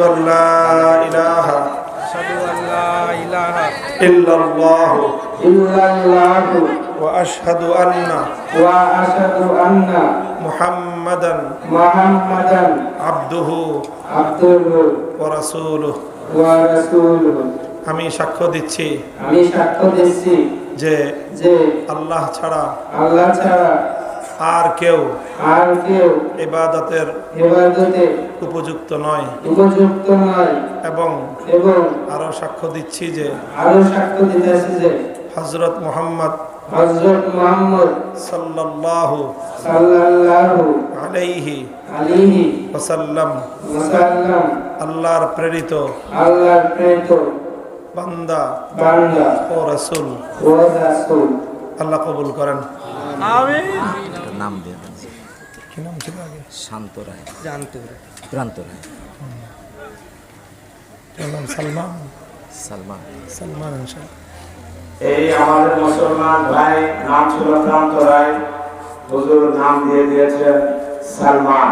أن لا إله إلا الله وأشهد أن محمدا عبده ورسوله আমি সাক্ষ্য দিচ্ছি যে আল্লাহ ছাড়া আর কেউ ইবাদতের উপযুক্ত নয় এবং আরো সাক্ষ্য দিচ্ছি যে হযরত মুহাম্মদ সাল্লাল্লাহু আলাইহি ওয়াসাল্লাম আল্লাহর প্রেরিত বান্দা ও রাসূল আল্লাহ কবুল করেন। আমিন। নাম দিয়ে দেন। কি নাম ছিল আগে? শান্ত রায়। প্রান্ত রায়। নাম সালমান। সালমান ইনশাআল্লাহ। এই আমাদের মুসলমান ভাই নাম ছিল প্রান্ত রায়, হুজুর নাম দিয়ে দিয়েছেন সালমান।